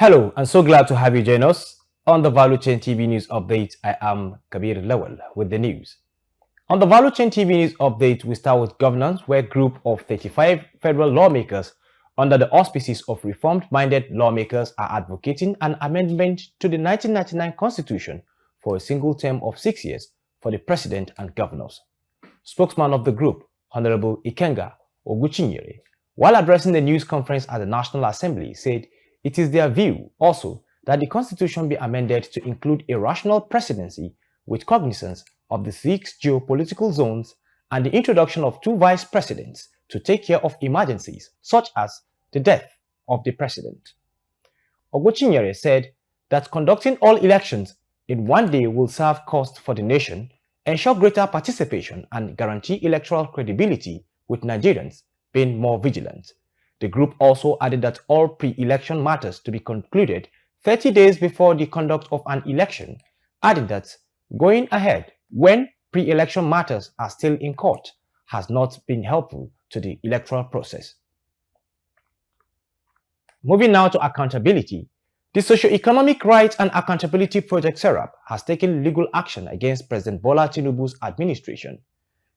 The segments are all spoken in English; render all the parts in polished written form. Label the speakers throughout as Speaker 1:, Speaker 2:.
Speaker 1: Hello, and so glad to have you join us on the Value Chain TV News Update. I am Kabir Lawal with the news. On the Value Chain TV News Update, we start with governance, where a group of 35 federal lawmakers under the auspices of reformed-minded lawmakers are advocating an amendment to the 1999 Constitution for a single term of 6 years for the president and governors. Spokesman of the group, Honorable Ikenga Oguchinyere, while addressing the news conference at the National Assembly, said it is their view also that the Constitution be amended to include a rational presidency with cognizance of the 6 geopolitical zones and the introduction of 2 vice presidents to take care of emergencies such as the death of the president. Oguchinyere said that conducting all elections in one day will serve cost for the nation, ensure greater participation, and guarantee electoral credibility, with Nigerians being more vigilant. The group also added that all pre-election matters to be concluded 30 days before the conduct of an election, adding that going ahead when pre-election matters are still in court has not been helpful to the electoral process. Moving now to accountability, the Socio-Economic Rights and Accountability Project (SERAP) has taken legal action against President Bola Tinubu's administration.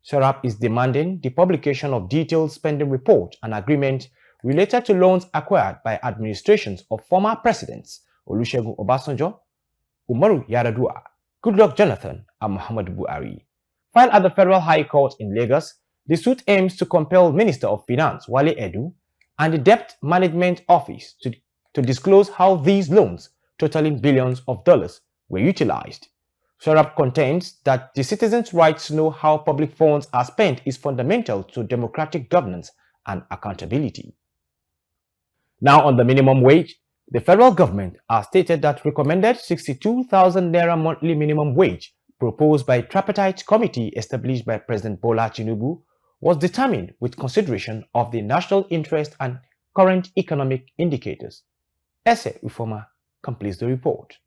Speaker 1: SERAP is demanding the publication of detailed spending report and agreement related to loans acquired by administrations of former presidents Olusegun Obasanjo, Umaru Yar'Adua, Goodluck Jonathan, and Muhammadu Buhari. Filed at the Federal High Court in Lagos, the suit aims to compel Minister of Finance Wale Edu and the Debt Management Office to disclose how these loans, totaling billions of dollars, were utilized. SERAP contends that the citizens' right to know how public funds are spent is fundamental to democratic governance and accountability. Now on the minimum wage, the federal government has stated that recommended 62,000 naira monthly minimum wage proposed by a tripartite committee established by President Bola Tinubu was determined with consideration of the national interest and current economic indicators. Ese Ufoma completes the report.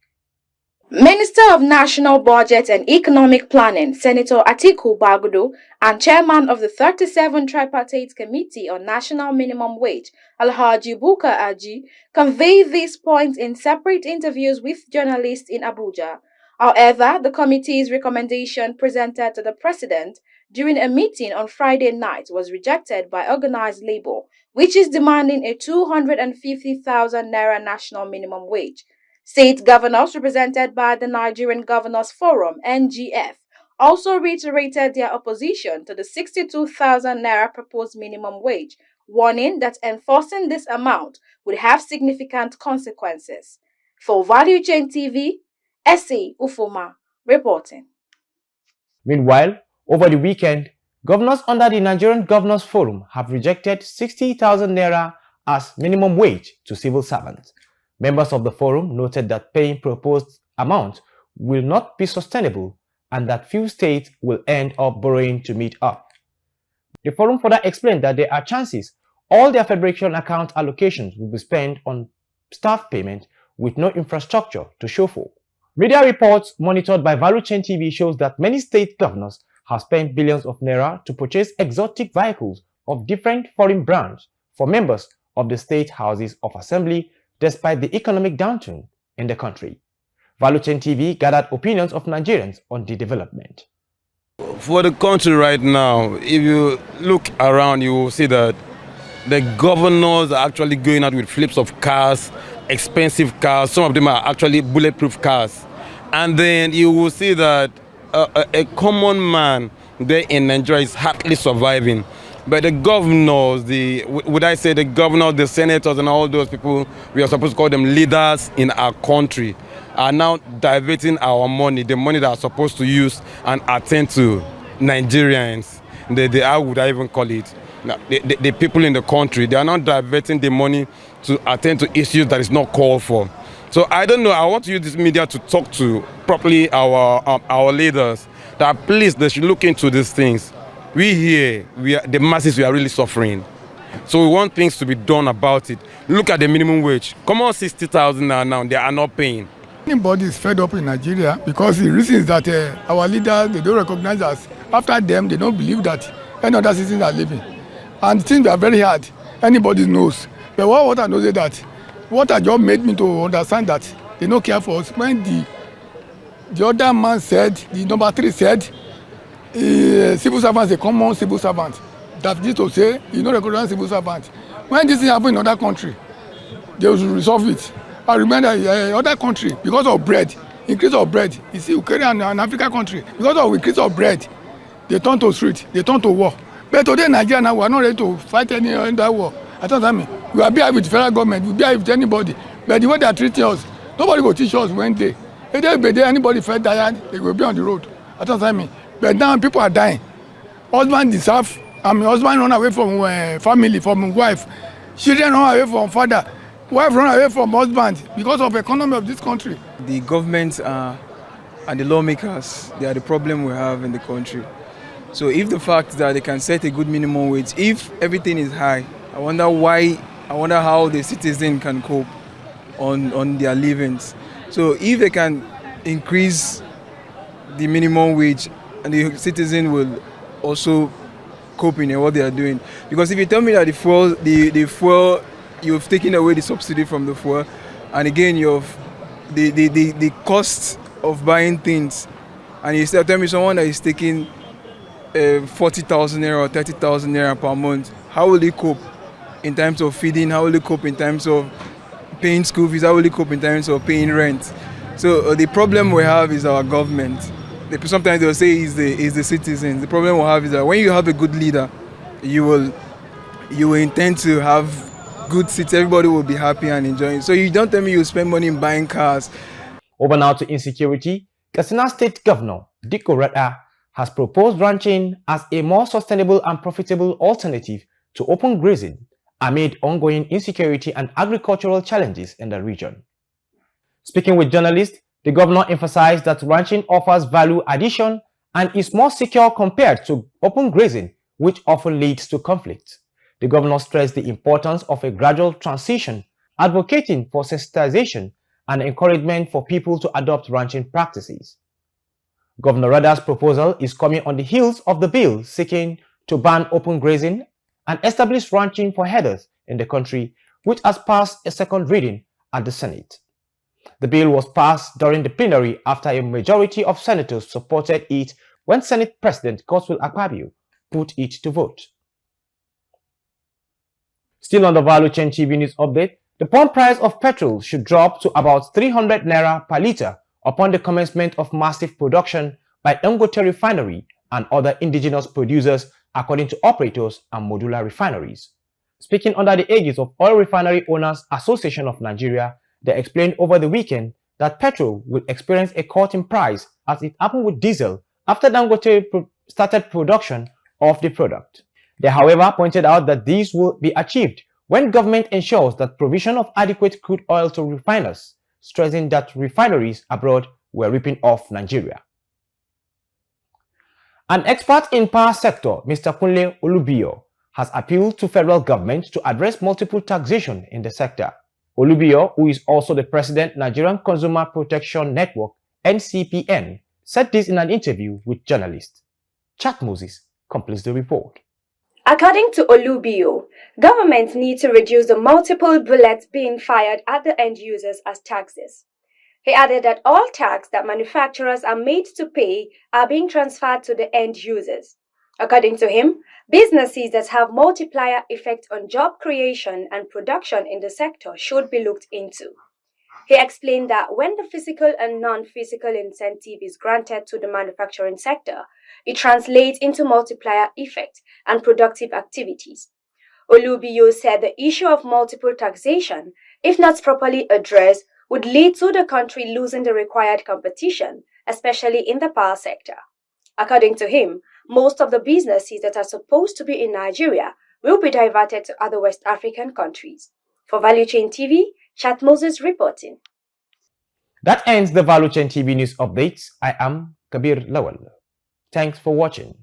Speaker 2: Minister of National Budget and Economic Planning, Senator Atiku Bagudu, and Chairman of the 37 Tripartite Committee on National Minimum Wage, Alhaji Buka Aji, conveyed these points in separate interviews with journalists in Abuja. However, the committee's recommendation presented to the President during a meeting on Friday night was rejected by organized labor, which is demanding a 250,000 naira national minimum wage. State governors represented by the Nigerian Governors Forum (NGF) also reiterated their opposition to the 62,000 naira proposed minimum wage, warning that enforcing this amount would have significant consequences. For Value Chain TV, Ese Ufoma reporting.
Speaker 1: Meanwhile, over the weekend, governors under the Nigerian Governors Forum have rejected 60,000 naira as minimum wage to civil servants. Members of the forum noted that paying proposed amount will not be sustainable and that few states will end up borrowing to meet up. The forum further explained that there are chances all their federation account allocations will be spent on staff payment with no infrastructure to show for. Media reports monitored by Value Chain TV shows that many state governors have spent billions of naira to purchase exotic vehicles of different foreign brands for members of the state houses of assembly despite the economic downturn in the country. Value Chain TV gathered opinions of Nigerians on the development.
Speaker 3: For the country right now, if you look around, you will see that the governors are actually going out with flips of cars, expensive cars. Some of them are actually bulletproof cars. And then you will see that a common man there in Nigeria is hardly surviving. But the governors, the governors, the senators, and all those people, we are supposed to call them leaders in our country, are now diverting our money, the money that are supposed to use and attend to Nigerians. How would I even call it? The people in the country, they are now diverting the money to attend to issues that is not called for. So I don't know, I want to use this media to talk to properly our leaders, that please, they should look into these things. The masses, we are really suffering. So we want things to be done about it. Look at the minimum wage. Come on, 60,000 now, they are not paying.
Speaker 4: Anybody is fed up in Nigeria because the reason is that our leaders, they don't recognize us. After them, they don't believe that any other citizens are living. And things are very hard. Anybody knows. But what I know is that what I just made me to understand that they don't care for us. When the other man said, the number 3 said, civil servant is a common civil servant. That is to say, you don't recognize civil servant. When this thing happen in other country, they will resolve it. I remember other country, because of bread, increase of bread. You see, Ukraine and African country, because of increase of bread, they turn to street, they turn to war. But today, Nigeria now, we are not ready to fight any other war. I don't know. We are behind with the federal government, we are behind with anybody. But the way they are treating us, nobody will teach us when they. If anybody felt tired, they will be on the road. I don't know. But now people are dying. Husband deserve. Husband run away from family, from wife. Children run away from father. Wife run away from husband because of economy of this country.
Speaker 5: The government and the lawmakers, they are the problem we have in the country. So if the fact that they can set a good minimum wage, if everything is high, I wonder how the citizen can cope on their livings. So if they can increase the minimum wage, and the citizen will also cope in what they are doing. Because if you tell me that the fuel, you've taken away the subsidy from the fuel, and again you've the cost of buying things, and you still tell me someone that is taking 40,000 naira or 30,000 naira per month, how will they cope in terms of feeding? How will they cope in terms of paying school fees? How will they cope in terms of paying rent? So the problem we have is our government. Sometimes they'll say is the citizens. The problem we have is that when you have a good leader, you will intend to have good seats. Everybody will be happy and enjoying. So you don't tell me you spend money in buying cars.
Speaker 1: Over now to insecurity. Katsina State Governor Dikko Radda has proposed ranching as a more sustainable and profitable alternative to open grazing amid ongoing insecurity and agricultural challenges in the region. Speaking with journalists, the governor emphasized that ranching offers value addition and is more secure compared to open grazing, which often leads to conflict. The governor stressed the importance of a gradual transition, advocating for sensitization and encouragement for people to adopt ranching practices. Governor Radda's proposal is coming on the heels of the bill seeking to ban open grazing and establish ranching for herders in the country, which has passed a second reading at the Senate. The bill was passed during the plenary after a majority of senators supported it when Senate President Godswill Akpabio put it to vote. Still on the Value Chain TV news update, the pump price of petrol should drop to about 300 naira per litre upon the commencement of massive production by Dangote Refinery and other indigenous producers, according to operators and modular refineries. Speaking under the aegis of Oil Refinery Owners Association of Nigeria, they explained over the weekend that petrol will experience a cut in price as it happened with diesel after Dangote started production of the product. They, however, pointed out that this will be achieved when government ensures that provision of adequate crude oil to refiners, stressing that refineries abroad were ripping off Nigeria. An expert in power sector, Mr. Kunle Olubiyo, has appealed to federal government to address multiple taxation in the sector. Olubiyo, who is also the president Nigerian Consumer Protection Network (NCPN), said this in an interview with journalists. Chat Moses completes the report.
Speaker 2: According to Olubiyo, governments need to reduce the multiple bullets being fired at the end users as taxes. He added that all tax that manufacturers are made to pay are being transferred to the end users. According to him, businesses that have multiplier effect on job creation and production in the sector should be looked into. He explained that when the physical and non-physical incentive is granted to the manufacturing sector, it translates into multiplier effect and productive activities. Olubiyo said the issue of multiple taxation, if not properly addressed, would lead to the country losing the required competition, especially in the power sector. According to him, most of the businesses that are supposed to be in Nigeria will be diverted to other West African countries. For Value Chain TV, Chat Moses reporting.
Speaker 1: That ends the Value Chain TV news updates. I am Kabir Lawal. Thanks for watching.